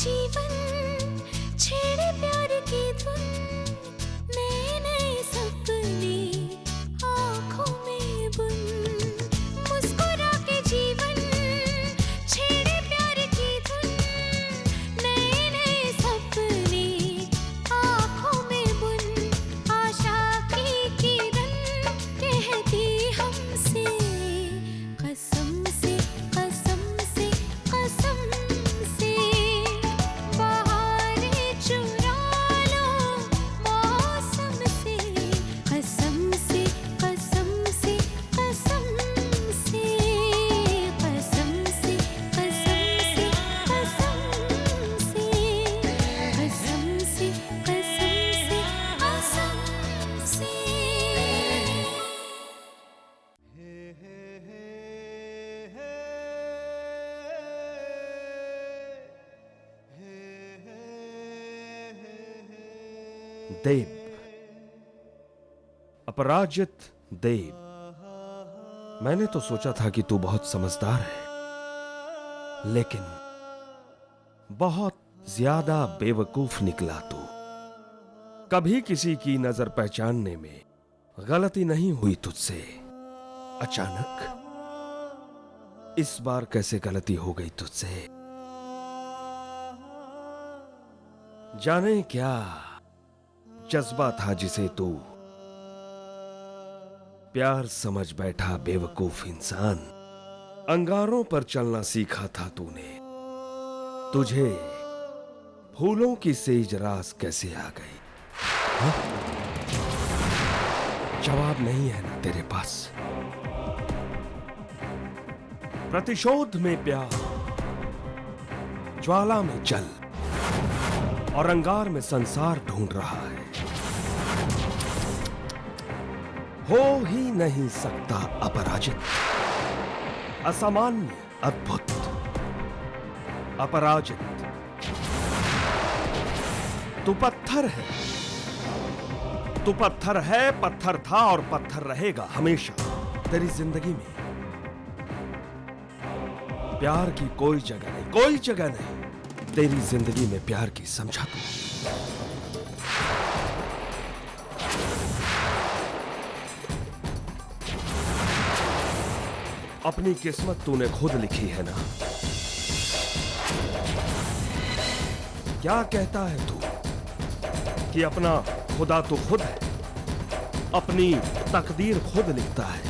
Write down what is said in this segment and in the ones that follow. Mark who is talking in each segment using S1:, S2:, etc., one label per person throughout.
S1: जीवन छेड़े प्यार की धुन, नए नए सपने आँखों में बुन। मुस्कुरा के जीवन छेड़े प्यार की धुन, नए नए सपने आँखों में बुन। आशा की किरण कहती हमसे कसम से, कसम से, कसम से, बहारें चुरा लो मौसम से। कसम से, कसम से, कसम से, कसम से, कसम से, कसम से, कसम से, कसम से, कसम से।
S2: देव, अपराजित देव, मैंने तो सोचा था कि तू बहुत समझदार है, लेकिन बहुत ज्यादा बेवकूफ निकला तू। कभी किसी की नजर पहचानने में गलती नहीं हुई तुझसे, अचानक इस बार कैसे गलती हो गई तुझसे? जाने क्या जज्बा था जिसे तू प्यार समझ बैठा बेवकूफ इंसान। अंगारों पर चलना सीखा था तूने, तुझे फूलों की सेज रास कैसे आ गई? हाँ? जवाब नहीं है ना तेरे पास? प्रतिशोध में प्यार, ज्वाला में जल और अंगार में संसार ढूंढ रहा है। हो ही नहीं सकता अपराजित, असामान्य, अद्भुत, अपराजित। तू पत्थर है, तू पत्थर है, पत्थर था और पत्थर रहेगा हमेशा तेरी जिंदगी में। प्यार की कोई जगह नहीं, कोई जगह नहीं तेरी जिंदगी में प्यार की, समझा तू? अपनी किस्मत तूने खुद लिखी है ना? क्या कहता है तू कि अपना खुदा तो खुद है, अपनी तकदीर खुद लिखता है।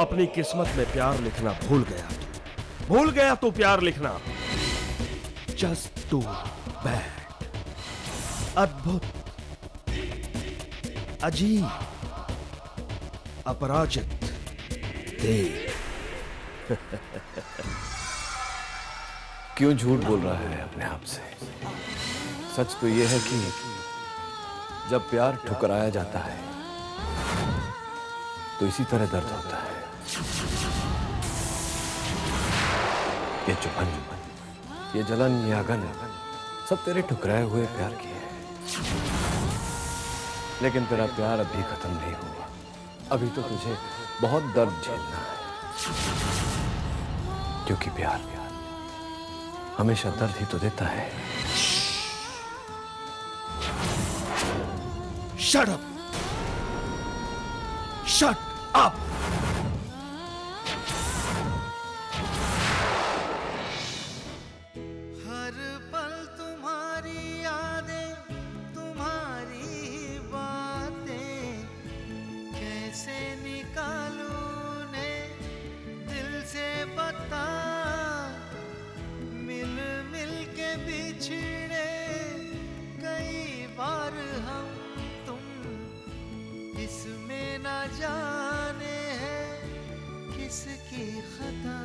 S2: अपनी किस्मत में प्यार लिखना भूल गया तू, भूल गया तू प्यार लिखना। जस्ट टू बैड, अद्भुत, अजीब, अपराजित देव।
S3: क्यों झूठ बोल रहा है अपने आप से? सच तो यह है कि जब प्यार ठुकराया जाता है तो इसी तरह दर्द होता है। ये चुभन, ये जलन, ये आगन सब तेरे ठुकराए हुए प्यार की है। लेकिन तेरा प्यार अभी खत्म नहीं हुआ। अभी तो तुझे बहुत दर्द झेलना है, क्योंकि प्यार हमेशा दर्द ही तो देता है।
S2: Shut up! Shut up!
S4: हर पल तुम्हारी यादें, तुम्हारी बातें, कैसे निकालूं ने दिल से बता। मिल मिल के बिछड़े कई बार हम तुम, इसमें न जाने हैं किसकी खता।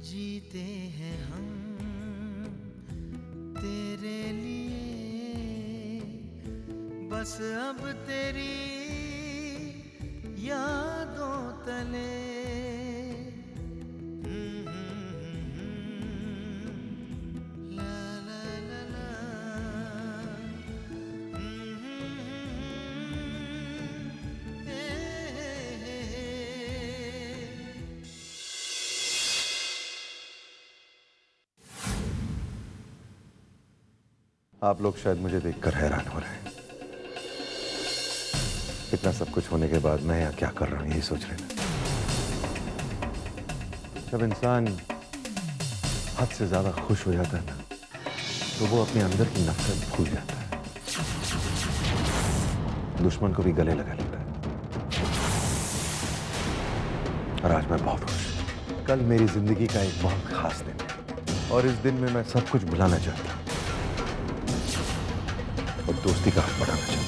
S4: जीते हैं हम तेरे लिए, बस अब तेरी यादों तले।
S5: आप लोग शायद मुझे देखकर हैरान हो रहे हैं। इतना सब कुछ होने के बाद मैं यहाँ क्या कर रहा हूँ यही सोच रहे हैं। जब इंसान हद से ज्यादा खुश हो जाता है ना, तो वो अपने अंदर की नफरत भूल जाता है, दुश्मन को भी गले लगा लेता है। और आज मैं बहुत खुश हूं। कल मेरी जिंदगी का एक बहुत खास दिन है और इस दिन में मैं सब कुछ भुलाना चाहता हूं और दोस्ती का हाथ बढ़ाना चाहता हूं।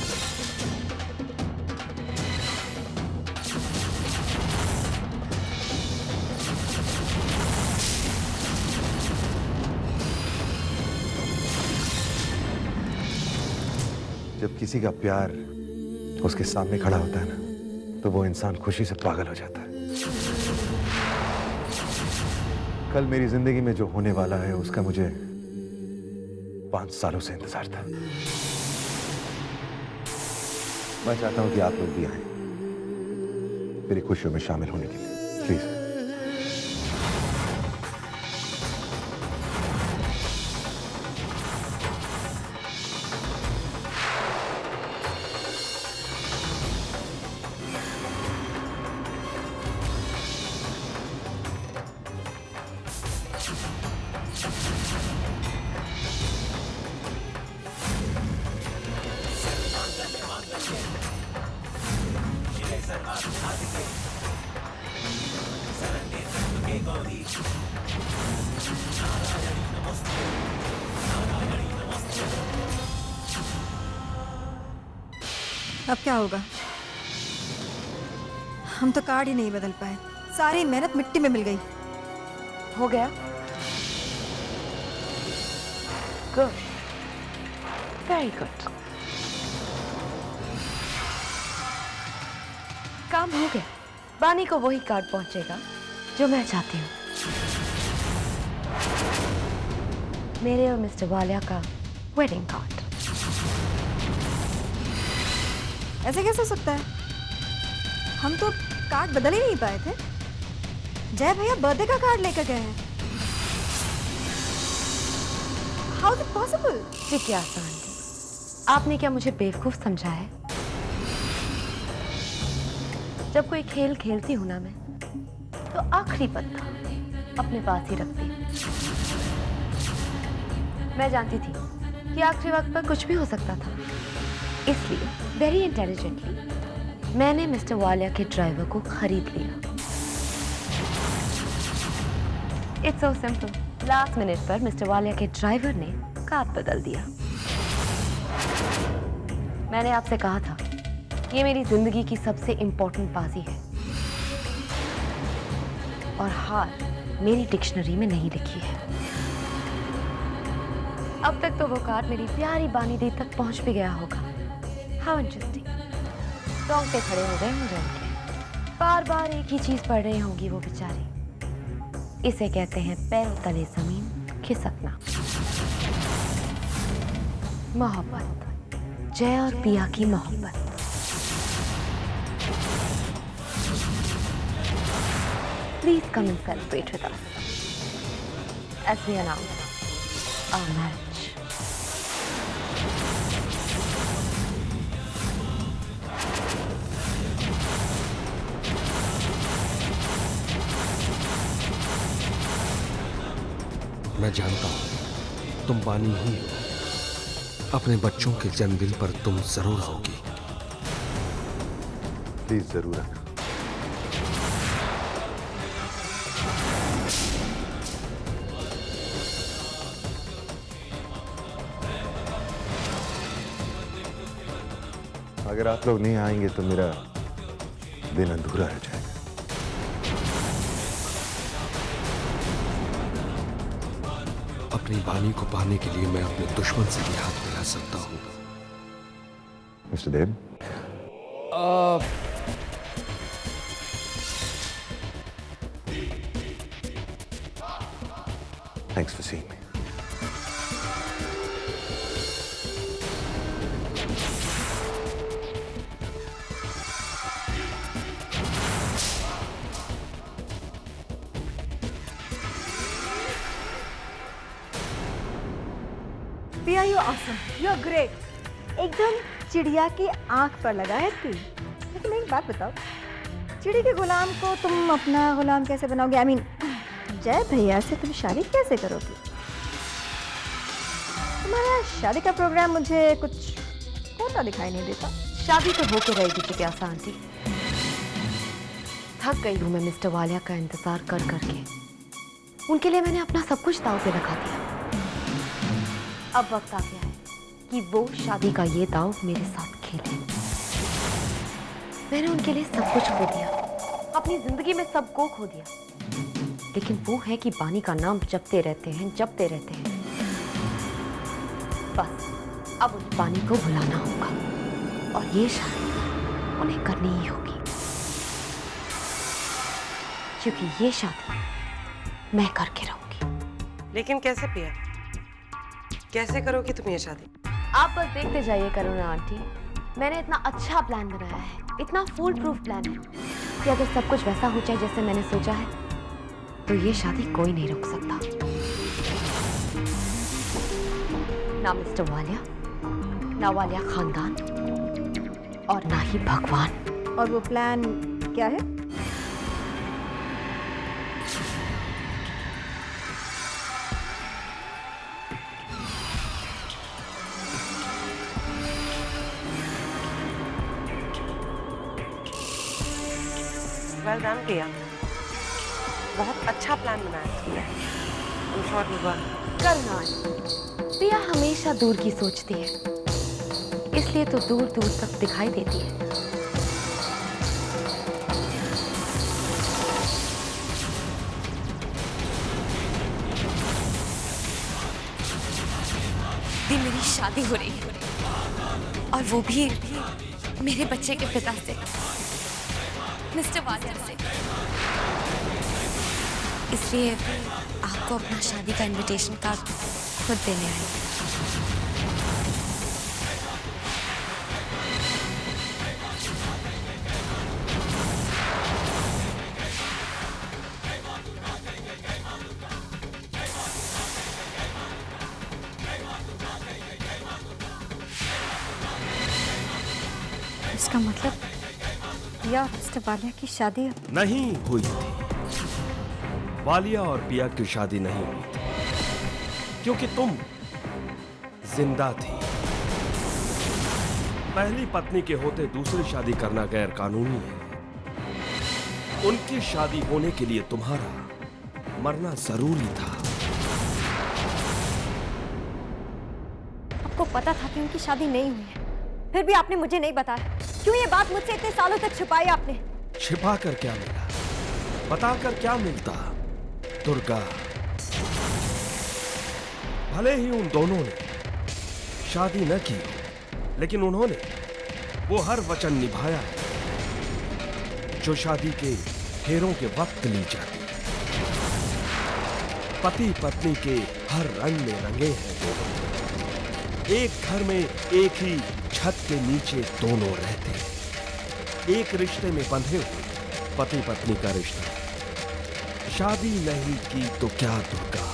S5: जब किसी का प्यार उसके सामने खड़ा होता है ना, तो वो इंसान खुशी से पागल हो जाता है। कल मेरी जिंदगी में जो होने वाला है उसका मुझे 5 सालों से इंतजार था। मैं चाहता हूं कि आप लोग भी आए मेरी खुशियों में शामिल होने के लिए, प्लीज।
S6: अब क्या होगा? हम तो कार्ड ही नहीं बदल पाए, सारी मेहनत मिट्टी में मिल गई।
S7: हो गया? Good, very good. काम हो गया। बानी को वही कार्ड पहुंचेगा जो मैं चाहती हूँ। मेरे और मिस्टर वालिया का वेडिंग कार्ड।
S6: ऐसे कैसे हो सकता है? हम तो कार्ड बदल ही नहीं पाए थे। जय भैया बर्थडे का कार्ड लेकर गए हैं। How is it possible?
S7: ये क्या आसान थी? आपने क्या मुझे बेवकूफ समझा है? जब कोई खेल खेलती हूं ना मैं, तो आखिरी पत्ता अपने पास ही रखती। मैं जानती थी कि आखिरी वक्त पर कुछ भी हो सकता था, इसलिए वेरी इंटेलिजेंटली मैंने मिस्टर वालिया के ड्राइवर को खरीद लिया। It's so simple. Last minute पर मिस्टर वालिया के ड्राइवर ने कार बदल दिया। मैंने आपसे कहा था ये मेरी जिंदगी की सबसे इंपॉर्टेंट बाजी है और हार मेरी डिक्शनरी में नहीं लिखी है। अब तक तो वो कार्ड मेरी प्यारी बानी दी तक पहुंच भी गया होगा। How interesting. रोंगटे खड़े हो गए होंगे उनके। बार बार एक ही चीज पढ़ रही होंगी वो बेचारी। इसे कहते हैं पैरों तले जमीन खिसकना। मोहब्बत, जय और पिया की मोहब्बत। Please come and celebrate with us as we announce our marriage.
S2: मैं जानता हूं तुम बानी ही हो। अपने बच्चों के जन्मदिन पर तुम जरूर होगी।
S5: प्लीज जरूर आना। अगर आप लोग नहीं आएंगे तो मेरा दिन अधूरा रह जाएगा।
S2: अपनी बानी को पाने के लिए मैं अपने दुश्मन से भी हाथ मिला सकता हूं।
S5: Mister Dev, thanks for seeing me.
S6: Piya you awesome, you are great, एकदम चिड़िया की आंख पर लगा है तू। लेकिन एक बात बताओ, चिड़ी के गुलाम को तुम अपना गुलाम कैसे बनाओगे? आई मीन जय भैया से तुम शादी कैसे करोगी? तुम्हारा शादी का प्रोग्राम मुझे कुछ होता दिखाई नहीं देता।
S7: शादी तो होके रहेगी जिज्ञासा आंटी। थक गई हूँ मैं मिस्टर वालिया का इंतजार कर करके। उनके लिए मैंने अपना सब कुछ दांव पे लगा दिया। अब वक्त आ गया है कि वो शादी का ये दांव मेरे साथ खेले। मैंने उनके लिए सब कुछ खो दिया, अपनी जिंदगी में सबको खो दिया, लेकिन वो है कि बानी का नाम जपते रहते हैं, जपते रहते हैं। बस अब उस बानी को भुलाना होगा और ये शादी उन्हें करनी ही होगी, क्योंकि ये शादी मैं करके रहूंगी।
S8: लेकिन कैसे पिया, कैसे करोगी तुम ये शादी?
S7: आप बस देखते जाइए करुणा आंटी। मैंने इतना अच्छा प्लान बनाया है, इतना फुल प्रूफ प्लान है कि अगर सब कुछ वैसा हो जाए जैसे मैंने सोचा है तो ये शादी कोई नहीं रोक सकता। ना मिस्टर वालिया, ना वालिया खानदान और ना ही भगवान।
S6: और वो प्लान क्या है?
S8: वेल डन प्रिया, बहुत अच्छा प्लान बनाया तुमने। I'm sure you will.
S7: Karuna aunty, Priya हमेशा दूर की सोचती है, इसलिए तो दूर दूर तक दिखाई देती है।
S9: दिन मेरी शादी हो रही है और वो भी मेरे बच्चे के पिता से, मिस्टर वालिया से। इसलिए आपको अपना शादी का इनविटेशन कार्ड खुद देने आई।
S6: इसका मतलब पिया और मिस्टर वालिया की शादी
S2: नहीं हुई थी। वालिया और पिया की शादी नहीं हुई थी क्योंकि तुम जिंदा थी। पहली पत्नी के होते दूसरी शादी करना गैर कानूनी है। उनकी शादी होने के लिए तुम्हारा मरना जरूरी था।
S6: आपको पता था कि उनकी शादी नहीं हुई है, फिर भी आपने मुझे नहीं बताया। क्यों ये बात मुझसे इतने सालों तक छुपाई आपने?
S2: छिपा कर क्या मिला, बताकर क्या मिलता? दुर्गा, भले ही उन दोनों ने शादी न की, लेकिन उन्होंने वो हर वचन निभाया जो शादी के फेरों के वक्त ली जाती। पति पत्नी के हर रंग में रंगे हैं दोनों। एक घर में एक ही छत के नीचे दोनों रहते हैं। एक रिश्ते में बंधे हुए पति पत्नी का रिश्ता। शादी नहीं की तो क्या दुर्गा,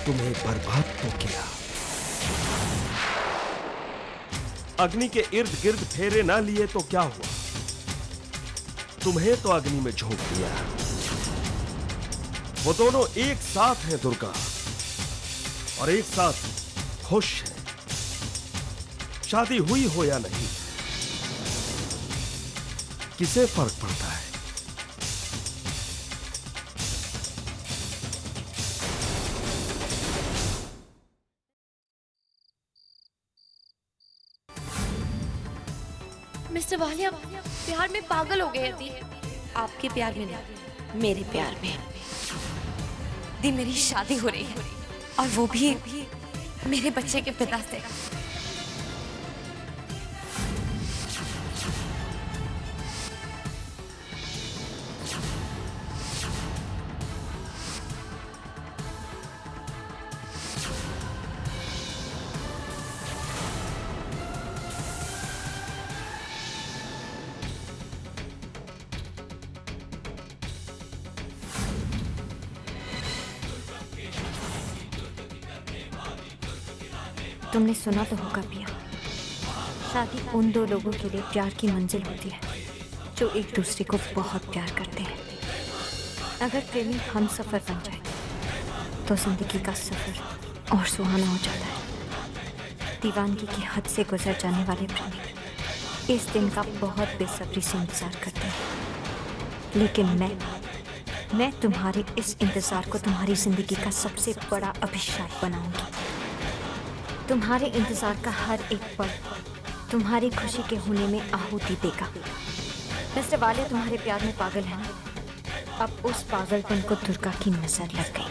S2: तुम्हें बर्बाद तो किया। अग्नि के इर्द गिर्द फेरे ना लिए तो क्या हुआ? तुम्हें तो अग्नि में झोंक दिया। वो दोनों एक साथ हैं दुर्गा, और एक साथ खुश हैं। शादी हुई हो या नहीं, किसे फर्क पड़ता है?
S9: मिस्टर वालिया प्यार में पागल हो गए दी। आपके प्यार में नहीं, मेरे प्यार में। दी मेरी शादी हो रही है और वो भी मेरे बच्चे के पिता से।
S6: तुमने सुना तो होगा पिया, शादी उन दो लोगों के लिए प्यार की मंजिल होती है जो एक दूसरे को बहुत प्यार करते हैं। अगर प्रेमी हम सफ़र बन जाए तो जिंदगी का सफ़र और सुहाना हो जाता है। दीवानगी की हद से गुजर जाने वाले प्रेमी इस दिन का बहुत बेसब्री से इंतज़ार करते हैं, लेकिन मैं तुम्हारे इस इंतज़ार को तुम्हारी ज़िंदगी का सबसे बड़ा अभिशाप बनाऊंगी। तुम्हारे इंतज़ार का हर एक पल तुम्हारी खुशी के होने में आहुति देगा। मिस्टर वालिया तुम्हारे प्यार में पागल है ना? अब उस पागलपन को दुर्गा की नजर लग गई।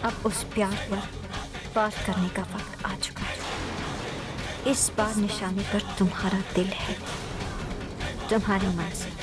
S6: अब उस प्यार पर वार करने का वक्त आ चुका है। इस बार निशाने पर तुम्हारा दिल है, तुम्हारी मन से।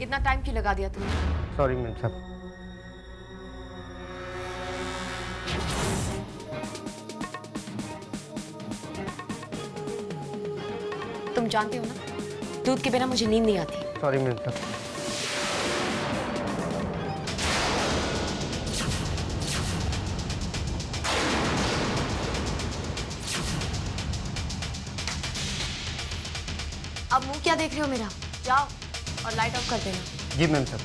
S9: इतना टाइम क्यों लगा दिया तुमने?
S3: सॉरी मैम साहब।
S9: तुम जानते हो ना, दूध के बिना मुझे नींद नहीं आती।
S3: सॉरी मैम साहब।
S9: अब मुंह क्या देख रहे हो मेरा? जाओ और लाइट ऑफ कर देना।
S3: जी मैम साहब।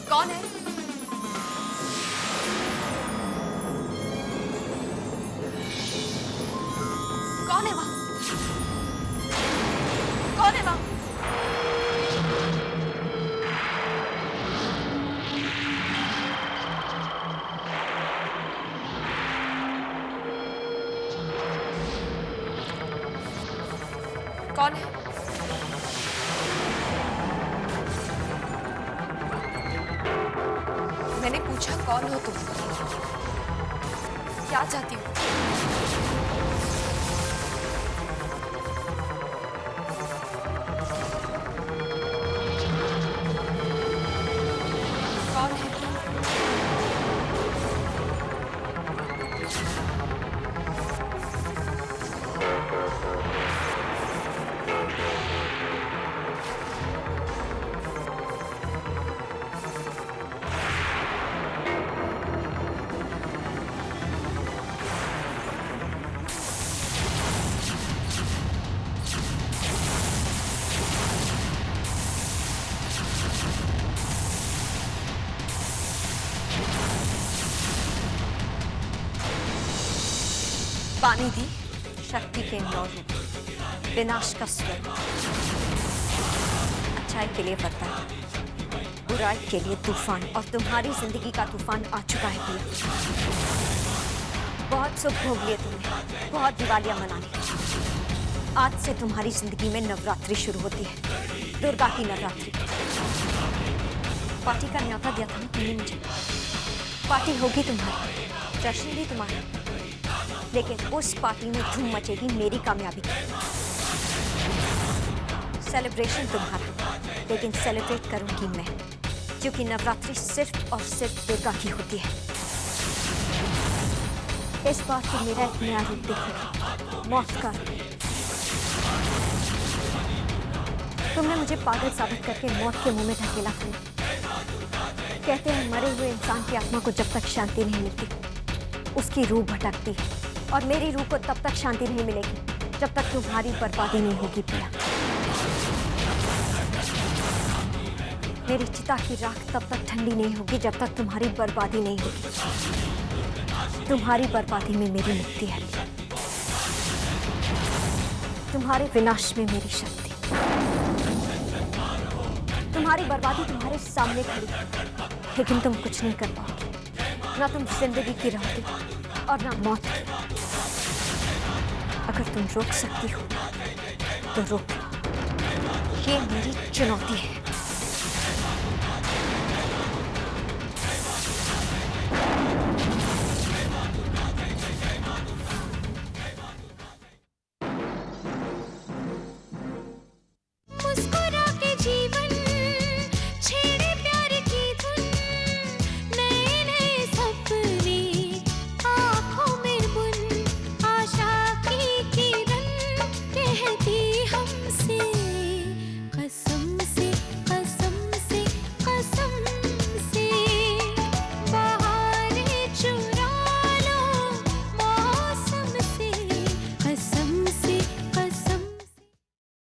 S9: कौन है? कौन है वहां? कौन है वहां? कौन है? मैंने पूछा कौन हो तुम? क्या चाहती हो? कौन है?
S6: पानी दी शक्ति के मौजूद विनाश का स्वर। अच्छाई के लिए बढ़ता है, बुराई के लिए तूफान, और तुम्हारी जिंदगी का तूफान आ चुका है पिया। बहुत सुख भोग लिए तुमने, बहुत दिवालियां मना ली। आज से तुम्हारी जिंदगी में नवरात्रि शुरू होती है, दुर्गा की नवरात्रि। पार्टी का न्योता दिया था ना तुमने मुझे, पार्टी होगी तुम्हारी, जश्न भी तुम्हारा, लेकिन उस पार्टी में धूम मचेगी मेरी कामयाबी की। सेलिब्रेशन तुम्हारा, लेकिन सेलिब्रेट करूंगी मैं, क्योंकि नवरात्रि सिर्फ और सिर्फ दुर्गा की होती है। इस बार तुम मेरा एक नया रूप देखोगे, मौत का रूप। तुमने मुझे पागल साबित करके मौत के मुंह में धकेला था। कहते हैं मरे हुए इंसान की आत्मा को जब तक शांति नहीं मिलती, उसकी रूह भटकती है, और मेरी रूह को तब तक शांति नहीं मिलेगी जब तक तुम्हारी बर्बादी नहीं होगी पिया। मेरी चिता की राख तब तक ठंडी नहीं होगी जब तक तुम्हारी बर्बादी नहीं होगी। तुम्हारी बर्बादी में मेरी मुक्ति है, तुम्हारे विनाश में मेरी शक्ति। तुम्हारी बर्बादी तुम्हारे सामने खड़ी है, लेकिन तुम कुछ नहीं कर पाओगे, ना तुम जिंदगी की रहोगे और ना मौत की। अगर तुम रोक सकती हो तो रोको, ये मेरी चुनौती है।